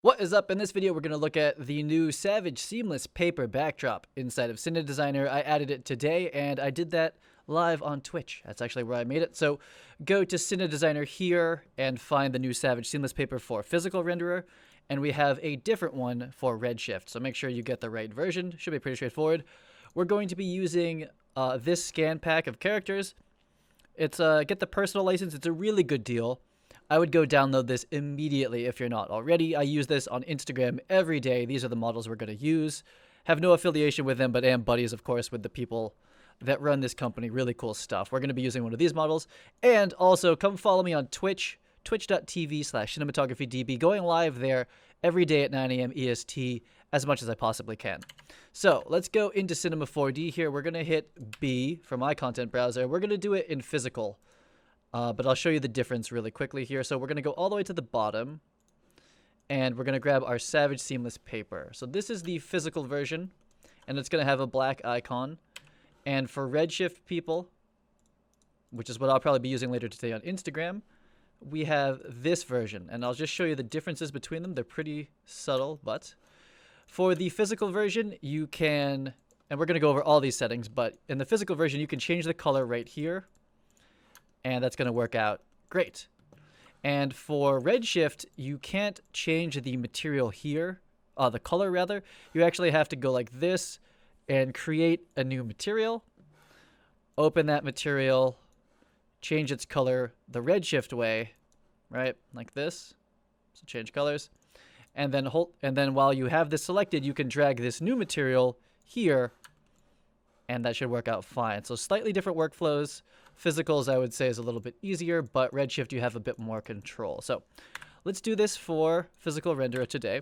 What is up? In this video, we're going to look at the new Savage Seamless Paper Backdrop inside of Cine Designer. I added it today, and I did that live on Twitch. That's actually where I made it. So go to Cine Designer here and find the new Savage Seamless Paper for physical renderer, and we have a different one for Redshift. So make sure you get the right version. Should be pretty straightforward. We're going to be using this scan pack of characters. It's get the personal license. It's a really good deal. I would go download this immediately if you're not already. I use this on Instagram every day. These are the models we're going to use. Have no affiliation with them, but am buddies, of course, with the people that run this company. Really cool stuff. We're going to be using one of these models. And also, come follow me on Twitch, twitch.tv/cinematographydb. Going live there every day at 9 a.m. EST as much as I possibly can. So let's go into Cinema 4D here. We're going to hit B for my content browser. We're going to do it in physical. But I'll show you the difference really quickly here. So we're going to go all the way to the bottom, and we're going to grab our Savage Seamless Paper. So this is the physical version, and it's going to have a black icon. And for Redshift people, which is what I'll probably be using later today on Instagram, we have this version. And I'll just show you the differences between them. They're pretty subtle, but for the physical version, you can, and we're going to go over all these settings, but in the physical version, you can change the color right here. And that's going to work out great. And for Redshift, you can't change the material here, the color rather. You actually have to go like this and create a new material, open that material, change its color the Redshift way, right? Like this. So change colors. And then while you have this selected, you can drag this new material here, and that should work out fine. So slightly different workflows. Physicals, I would say, is a little bit easier, but Redshift, you have a bit more control. So let's do this for physical renderer today.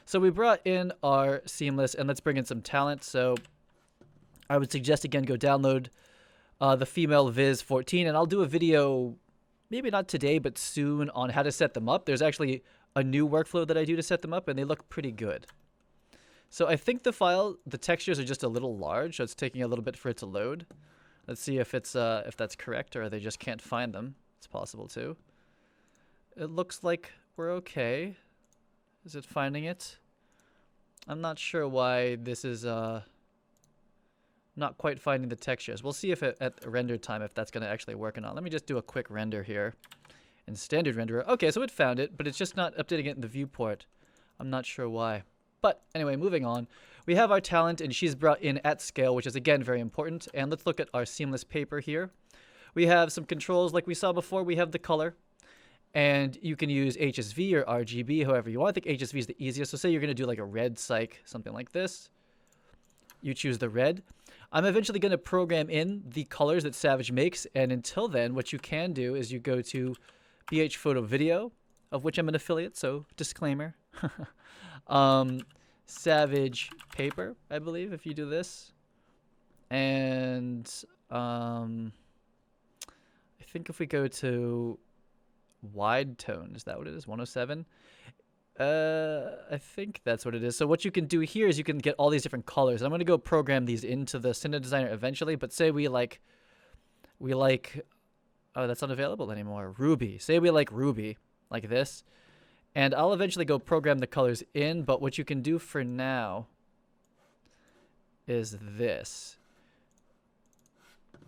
So we brought in our Seamless, and let's bring in some talent. So I would suggest, again, go download the female Viz 14, and I'll do a video, maybe not today, but soon, on how to set them up. There's actually a new workflow that I do to set them up, and they look pretty good. So I think the textures are just a little large, so it's taking a little bit for it to load. Let's see if that's correct, or they just can't find them. It's possible too. It looks like we're okay. Is it finding it? I'm not sure why this is not quite finding the textures. We'll see if at render time if that's going to actually work or not. Let me just do a quick render here in standard renderer. Okay, so it found it, but it's just not updating it in the viewport. I'm not sure why. But anyway, moving on. We have our talent, and she's brought in at scale, which is, again, very important. And let's look at our seamless paper here. We have some controls like we saw before. We have the color, and you can use HSV or RGB, however you want. I think HSV is the easiest. So say you're going to do like a red psych, something like this. You choose the red. I'm eventually going to program in the colors that Savage makes. And until then, what you can do is you go to BH Photo Video, of which I'm an affiliate, so disclaimer. Savage Paper, I believe, if you do this. And I think if we go to wide tone, is that what it is? 107? I think that's what it is. So what you can do here is you can get all these different colors. I'm going to go program these into the Cine Designer eventually, but say we like, oh, that's not available anymore. Ruby. Say we like Ruby, like this. And I'll eventually go program the colors in, but what you can do for now is this.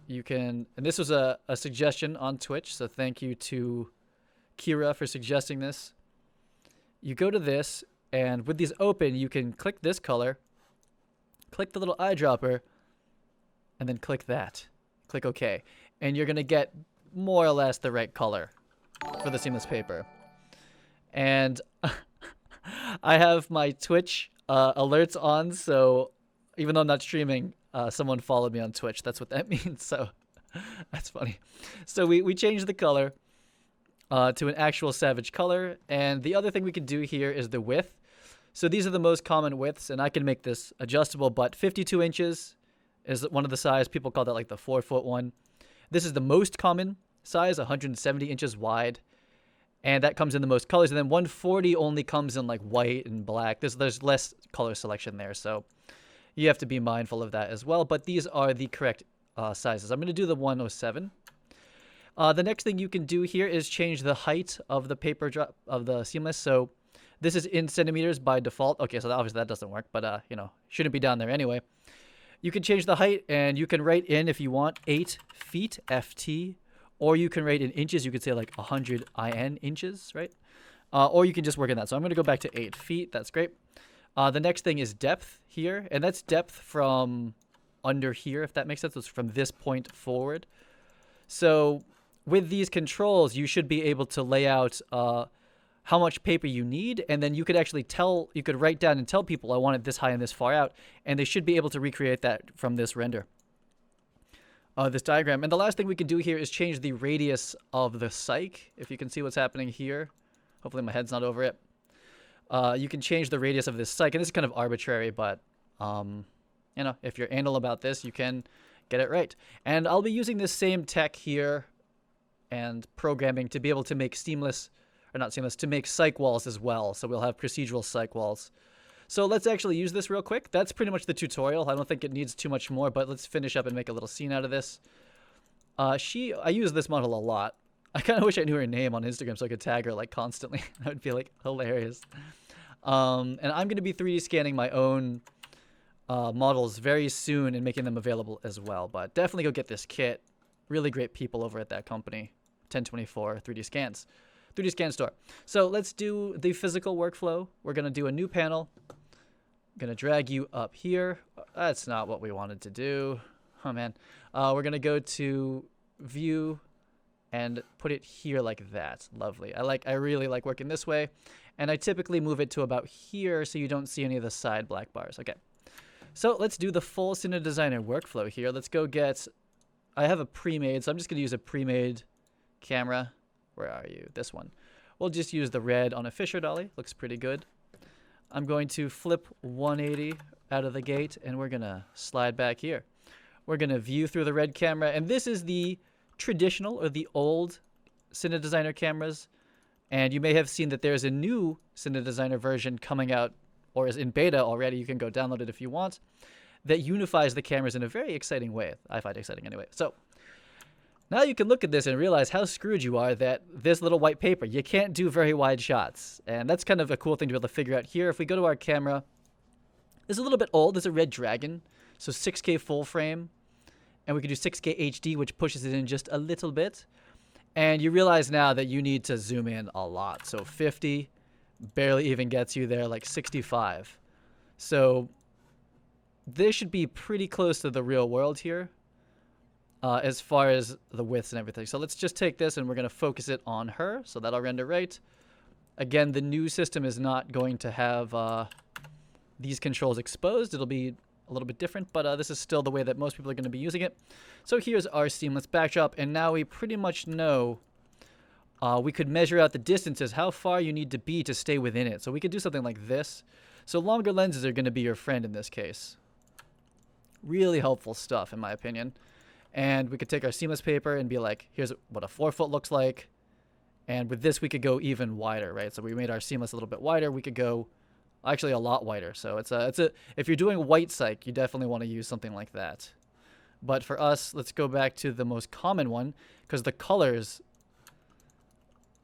You can, and this was a suggestion on Twitch, so thank you to Kira for suggesting this. You go to this, and with these open, you can click this color, click the little eyedropper, and then click that. Click OK. And you're going to get more or less the right color for the seamless paper. And I have my Twitch alerts on, so even though I'm not streaming, someone followed me on Twitch. That's what that means, so that's funny. So we changed the color to an actual Savage color, and the other thing we can do here is the width. So these are the most common widths, and I can make this adjustable, but 52 inches is one of the size. People call that like the 4-foot one. This is the most common size, 170 inches wide. And that comes in the most colors. And then 140 only comes in like white and black. There's less color selection there. So you have to be mindful of that as well. But these are the correct sizes. I'm going to do the 107. The next thing you can do here is change the height of the paper drop of the seamless. So This is in centimeters by default. Okay, so obviously that doesn't work, but you know, shouldn't be down there anyway. You can change the height, and you can write in, if you want, 8 feet, FT, or you can write in inches. You could say like 100 IN inches, right? Or you can just work in that. So I'm going to go back to 8 feet. That's great. The next thing is depth here, and that's depth from under here, if that makes sense. It's from this point forward. So with these controls, you should be able to lay out how much paper you need, and then you could actually tell, you could write down and tell people I want it this high and this far out, and they should be able to recreate that from this render, this diagram. And the last thing we can do here is change the radius of the cyc. If you can see what's happening here, hopefully my head's not over it. You can change the radius of this cyc, and this is kind of arbitrary, but you know, if you're anal about this, you can get it right. And I'll be using this same tech here and programming to be able to make seamless, or not seamless, to make cyc walls as well. So we'll have procedural cyc walls. So let's actually use this real quick. That's pretty much the tutorial. I don't think it needs too much more, but let's finish up and make a little scene out of this. I use this model a lot. I kind of wish I knew her name on Instagram so I could tag her like constantly. That would be like hilarious. And I'm going to be 3D scanning my own models very soon and making them available as well. But definitely go get this kit. Really great people over at that company. 1024 3D Scans. 3D Scan Store. So let's do the physical workflow. We're going to do a new panel. I'm going to drag you up here. That's not what we wanted to do. Oh, man. We're going to go to View and put it here like that. Lovely. I really like working this way. And I typically move it to about here so you don't see any of the side black bars. Okay. So let's do the full Cine Designer workflow here. Let's go get... I have a pre-made, so I'm just going to use a pre-made camera. Where are you? This one. We'll just use the red on a Fisher dolly. Looks pretty good. I'm going to flip 180 out of the gate, and we're going to slide back here. We're going to view through the red camera, and this is the traditional or the old Cine Designer cameras. And you may have seen that there's a new Cine Designer version coming out, or is in beta already. You can go download it if you want. That unifies the cameras in a very exciting way. I find it exciting anyway. So now you can look at this and realize how screwed you are that this little white paper, you can't do very wide shots. And that's kind of a cool thing to be able to figure out here. If we go to our camera, this is a little bit old. There's a Red Dragon. So 6K full frame. And we can do 6K HD, which pushes it in just a little bit. And you realize now that you need to zoom in a lot. So 50 barely even gets you there, like 65. So this should be pretty close to the real world here as far as the widths and everything. So let's just take this and we're going to focus it on her. So that'll render right. Again, the new system is not going to have these controls exposed. It'll be a little bit different, but this is still the way that most people are going to be using it. So here's our seamless backdrop, and now we pretty much know we could measure out the distances, how far you need to be to stay within it. So we could do something like this. So longer lenses are going to be your friend in this case. Really helpful stuff, in my opinion. And we could take our seamless paper and be like, here's what a 4-foot looks like. And with this, we could go even wider, right? So we made our seamless a little bit wider. We could go actually a lot wider. So if you're doing white cyc, you definitely want to use something like that. But for us, let's go back to the most common one, because the colors,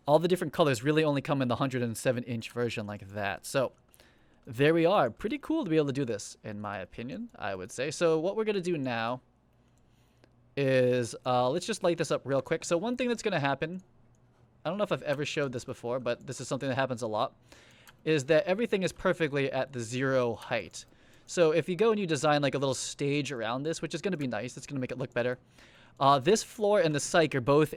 all the different colors really only come in the 107-inch version like that. So there we are. Pretty cool to be able to do this, in my opinion, I would say. So what we're going to do now is let's just light this up real quick. So one thing that's going to happen, I don't know if I've ever showed this before, but this is something that happens a lot, is that everything is perfectly at the 0 height. So if you go and you design like a little stage around this, which is going to be nice, it's going to make it look better. This floor and the cyc are both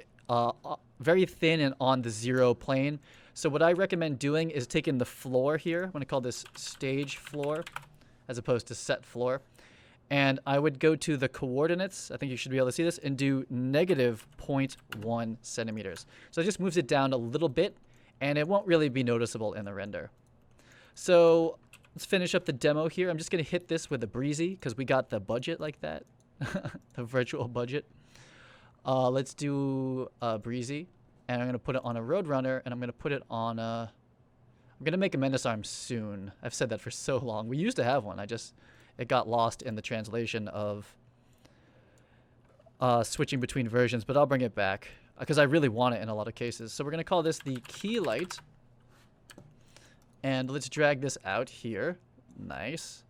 very thin and on the 0 plane. So what I recommend doing is taking the floor here. I'm going to call this stage floor as opposed to set floor. And I would go to the coordinates. I think you should be able to see this, and do negative 0.1 centimeters. So it just moves it down a little bit, and it won't really be noticeable in the render. So let's finish up the demo here. I'm just going to hit this with a breezy because we got the budget like that, the virtual budget. Let's do a breezy, and I'm going to put it on a Roadrunner, and I'm going to put it on a... I'm going to make a Menace Arm soon. I've said that for so long. We used to have one. It got lost in the translation of switching between versions, but I'll bring it back because I really want it in a lot of cases. So we're going to call this the key light. And let's drag this out here. Nice.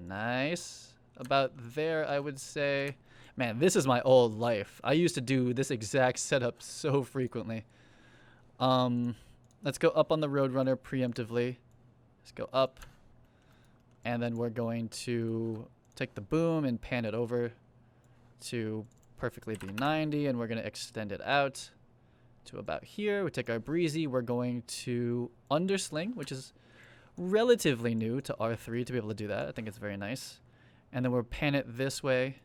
Nice. About there, I would say. Man, this is my old life. I used to do this exact setup so frequently. Let's go up on the Roadrunner preemptively. Let's go up. And then we're going to take the boom and pan it over to perfectly be 90. And we're going to extend it out to about here. We take our breezy. We're going to undersling, which is relatively new to R3 to be able to do that. I think it's very nice. And then we'll pan it this way.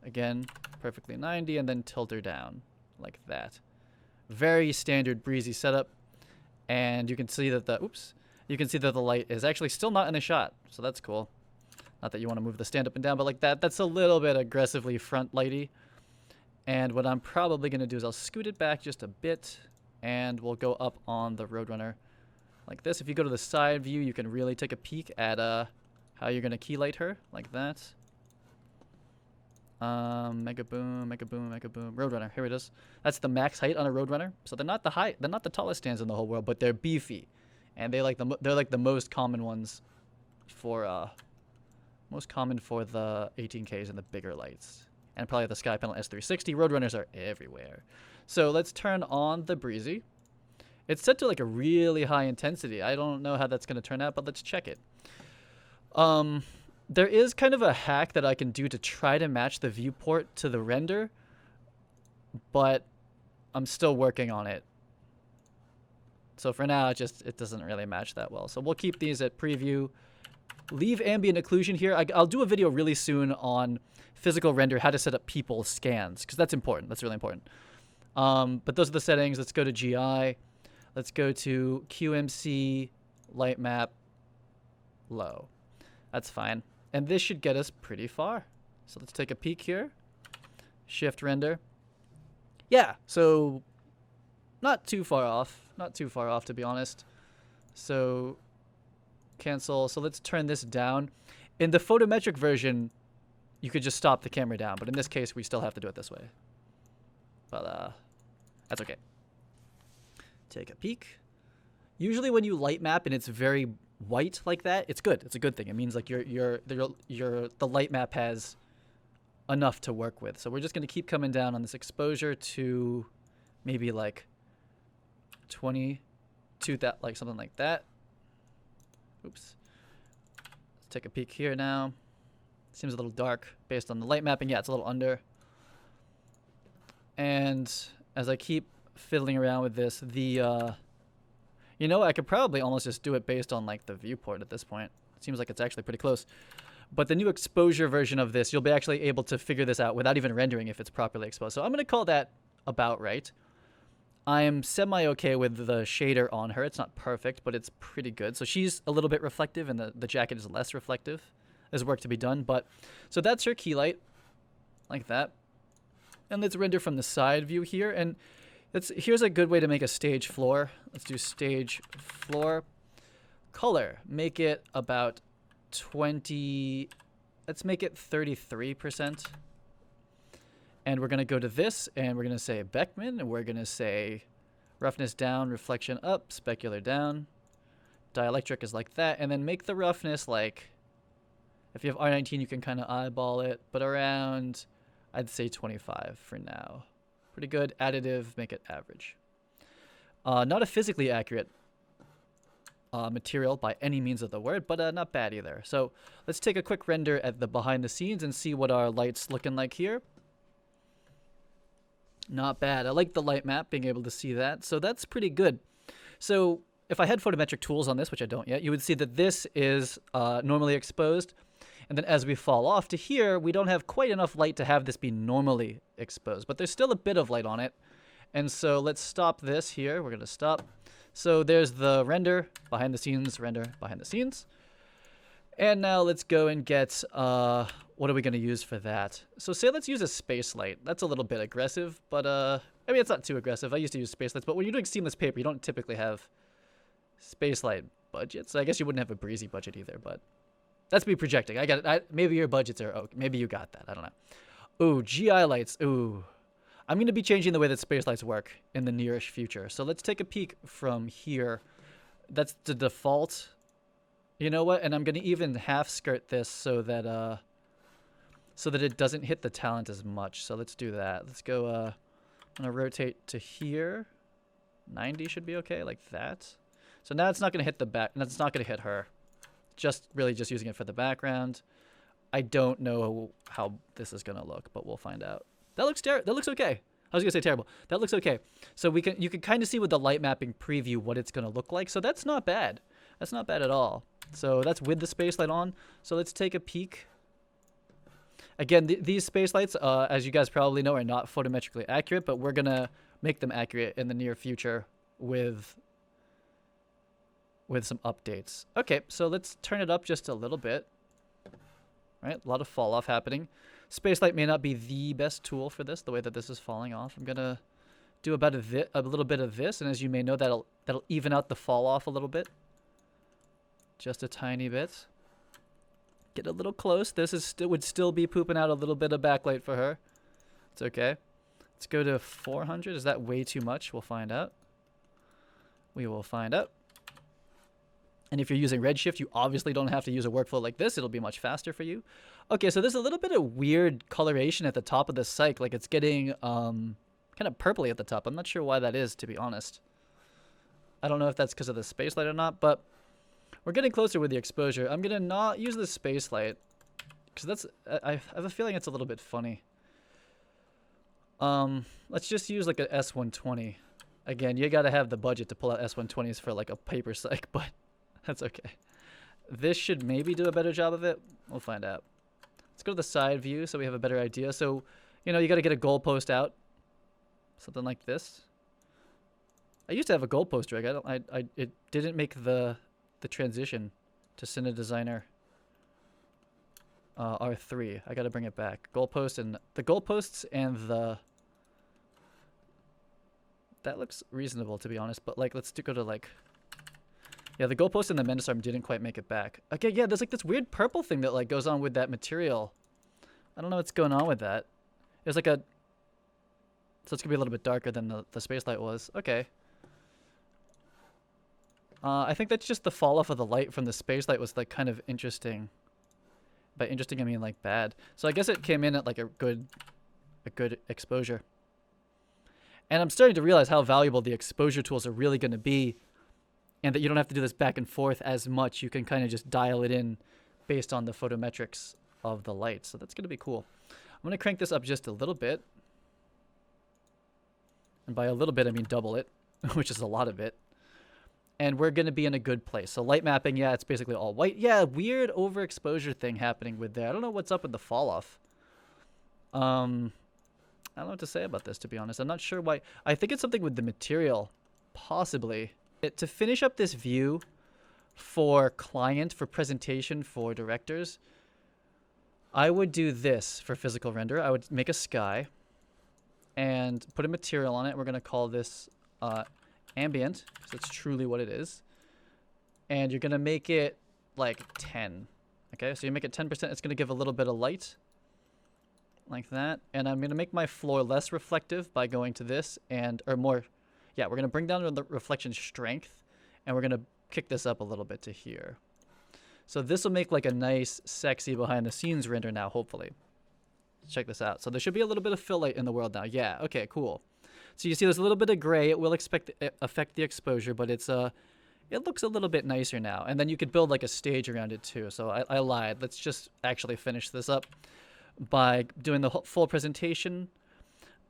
Again, perfectly 90, and then tilt her down like that. Very standard breezy setup. And you can see that the light is actually still not in the shot. So that's cool. Not that you want to move the stand up and down, but like that, that's a little bit aggressively front lighty. And what I'm probably going to do is I'll scoot it back just a bit, and we'll go up on the Roadrunner like this. If you go to the side view, you can really take a peek at how you're going to key light her like that. Mega boom, mega boom, mega boom. Roadrunner, here it is. That's the max height on a Roadrunner. So they're not the tallest stands in the whole world, but they're beefy, and they're like the most common ones for the 18Ks and the bigger lights. And probably the Sky Panel S360. Roadrunners are everywhere. So let's turn on the breezy. It's set to like a really high intensity. I don't know how that's going to turn out, but let's check it. There is kind of a hack that I can do to try to match the viewport to the render, but I'm still working on it. So for now, it doesn't really match that well. So we'll keep these at preview. Leave ambient occlusion here. I'll do a video really soon on physical render, how to set up people scans, because that's important. That's really important. But those are the settings. Let's go to GI. Let's go to QMC, light map, low. That's fine. And this should get us pretty far. So let's take a peek here. Shift render. Yeah, so not too far off. Not too far off, to be honest. So cancel. So let's turn this down. In the photometric version, you could just stop the camera down. But in this case, we still have to do it this way. But that's okay. Take a peek. Usually when you light map and it's very white like that, it's good. It's a good thing. It means like the light map has enough to work with. So we're just going to keep coming down on this exposure to maybe like 20 to that, like something like that. Oops. Let's take a peek here now. Seems a little dark based on the light mapping. Yeah, it's a little under. And as I keep fiddling around with this, you know, I could probably almost just do it based on like the viewport at this point. It seems like it's actually pretty close. But the new exposure version of this, you'll be actually able to figure this out without even rendering if it's properly exposed. So I'm going to call that about right. I'm semi-okay with the shader on her. It's not perfect, but it's pretty good. So she's a little bit reflective, and the jacket is less reflective. There's work to be done. But so that's her key light, like that. And let's render from the side view here. And here's a good way to make a stage floor. Let's do stage floor. Color, make it about 20, let's make it 33%. And we're going to go to this, and we're going to say Beckman, and we're going to say roughness down, reflection up, specular down. Dielectric is like that, and then make the roughness like, if you have R19, you can kind of eyeball it, but around, I'd say 25 for now. Pretty good. Additive, make it average. Not a physically accurate material by any means of the word, but not bad either. So let's take a quick render at the behind the scenes and see what our light's looking like here. Not bad. I like the light map, being able to see that. So that's pretty good. So if I had photometric tools on this, which I don't yet, you would see that this is normally exposed. And then as we fall off to here, we don't have quite enough light to have this be normally exposed, but there's still a bit of light on it. And so let's stop this here. We're going to stop. So there's the render, behind the scenes, render, behind the scenes. And now let's go and get, what are we going to use for that? So say let's use a space light. That's a little bit aggressive, but I mean, it's not too aggressive. I used to use space lights, but when you're doing seamless paper, you don't typically have space light budgets. So I guess you wouldn't have a breezy budget either, but that's me projecting. I got it. Maybe your budgets are okay. Maybe you got that. I don't know. Ooh, GI lights. Ooh. I'm going to be changing the way that space lights work in the nearish future. So let's take a peek from here. That's the default. You know what? And I'm gonna even half skirt this so that it doesn't hit the talent as much. So let's do that. Let's go. I'm gonna rotate to here. 90 should be okay, like that. So now it's not gonna hit the back. And it's not gonna hit her. Just really just using it for the background. I don't know how this is gonna look, but we'll find out. That looks okay. I was gonna say terrible. That looks okay. So you can kind of see with the light mapping preview what it's gonna look like. So that's not bad. That's not bad at all. So that's with the space light on. So let's take a peek. Again, these space lights, as you guys probably know, are not photometrically accurate, but we're gonna make them accurate in the near future with some updates. Okay, so let's turn it up just a little bit. Right, a lot of fall off happening. Space light may not be the best tool for this, the way that this is falling off. I'm gonna do about a little bit of this, and as you may know, that'll even out the fall off a little bit. Just a tiny bit. Get a little close. This would still be pooping out a little bit of backlight for her. It's okay. Let's go to 400. Is that way too much? We'll find out. We will find out. And if you're using Redshift, you obviously don't have to use a workflow like this. It'll be much faster for you. Okay, so there's a little bit of weird coloration at the top of the cyc. Like it's getting kind of purpley at the top. I'm not sure why that is, to be honest. I don't know if that's because of the space light or not, but we're getting closer with the exposure. I'm going to not use the space light because I have a feeling it's a little bit funny. Let's just use like an S120. Again, you got to have the budget to pull out S120s for like a paper cyc, but that's okay. This should maybe do a better job of it. We'll find out. Let's go to the side view so we have a better idea. So, you know, you got to get a goalpost out. Something like this. I used to have a goalpost rig. It didn't make the transition to Cine Designer R3. I got to bring it back. Goalpost and the goalposts and the... That looks reasonable, to be honest. But, like, let's go to, like... Yeah, the goalpost and the Mendes arm didn't quite make it back. Okay, yeah, there's, like, this weird purple thing that, like, goes on with that material. I don't know what's going on with that. There's, like, a... So it's going to be a little bit darker than the space light was. Okay. I think that's just the fall off of the light from the space light was, like, kind of interesting. By interesting, I mean, like, bad. So I guess it came in at, like, a good exposure. And I'm starting to realize how valuable the exposure tools are really going to be, and that you don't have to do this back and forth as much. You can kind of just dial it in based on the photometrics of the light. So that's going to be cool. I'm going to crank this up just a little bit. And by a little bit, I mean double it, which is a lot of it. And we're going to be in a good place. So light mapping, yeah, it's basically all white. Yeah, weird overexposure thing happening with there. I don't know what's up with the fall off. I don't know what to say about this, to be honest. I'm not sure why. I think it's something with the material, possibly. To finish up this view for client, for presentation, for directors, I would do this for physical render. I would make a sky and put a material on it. We're going to call this ambient, because it's truly what it is. And you're going to make it like 10. Okay, so you make it 10%. It's going to give a little bit of light like that. And I'm going to make my floor less reflective by going to this or more. Yeah, we're going to bring down the reflection strength, and we're going to kick this up a little bit to here. So this will make like a nice, sexy behind-the-scenes render now, hopefully. Check this out. So there should be a little bit of fill light in the world now. Yeah, okay, cool. So you see there's a little bit of gray. It will affect the exposure, but it looks a little bit nicer now. And then you could build like a stage around it too. So I lied. Let's just actually finish this up by doing the full presentation.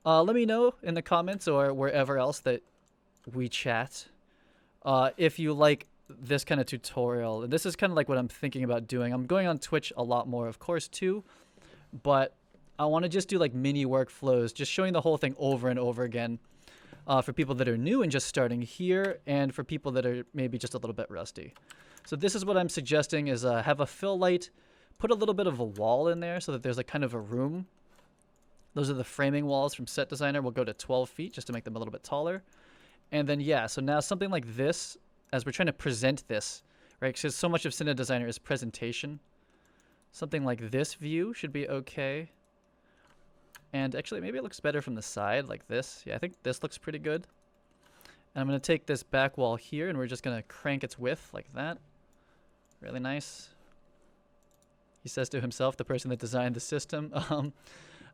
Let me know in the comments or wherever else that we chat if you like this kind of tutorial. And this is kind of like what I'm thinking about doing. I'm going on Twitch a lot more, of course, too. But I want to just do like mini workflows, just showing the whole thing over and over again for people that are new and just starting here, and for people that are maybe just a little bit rusty. So this is what I'm suggesting is have a fill light, put a little bit of a wall in there so that there's like kind of a room. Those are the framing walls from Set Designer. We'll go to 12 feet just to make them a little bit taller. And then, yeah, so now something like this, as we're trying to present this, right? Because so much of Cine Designer is presentation. Something like this view should be okay. And actually, maybe it looks better from the side like this. Yeah, I think this looks pretty good. And I'm going to take this back wall here, and we're just going to crank its width like that. Really nice. He says to himself, the person that designed the system.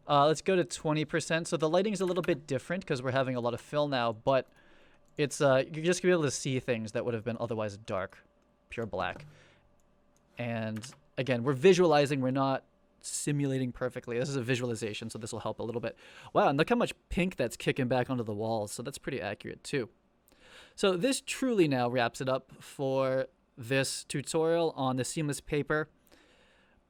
Let's go to 20%. So the lighting's a little bit different because we're having a lot of fill now, but it's you're just going to be able to see things that would have been otherwise dark, pure black. And again, we're visualizing, we're not simulating perfectly. This is a visualization, so this will help a little bit. Wow, and look how much pink that's kicking back onto the walls, so that's pretty accurate too. So this truly now wraps it up for this tutorial on the seamless paper.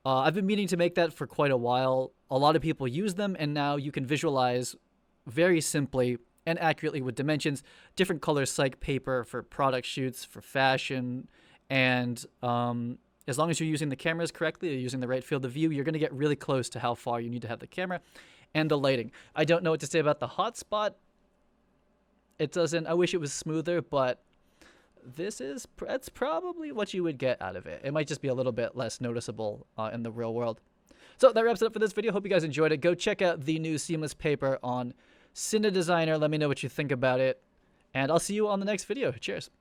I've been meaning to make that for quite a while. A lot of people use them, and now you can visualize very simply and accurately with dimensions, different color psych paper for product shoots, for fashion, and as long as you're using the cameras correctly, or using the right field of view, you're going to get really close to how far you need to have the camera and the lighting. I don't know what to say about the hotspot. It doesn't, I wish it was smoother, but that's probably what you would get out of it. It might just be a little bit less noticeable in the real world. So that wraps it up for this video. Hope you guys enjoyed it. Go check out the new seamless paper on Cine Designer. Let me know what you think about it. And I'll see you on the next video. Cheers.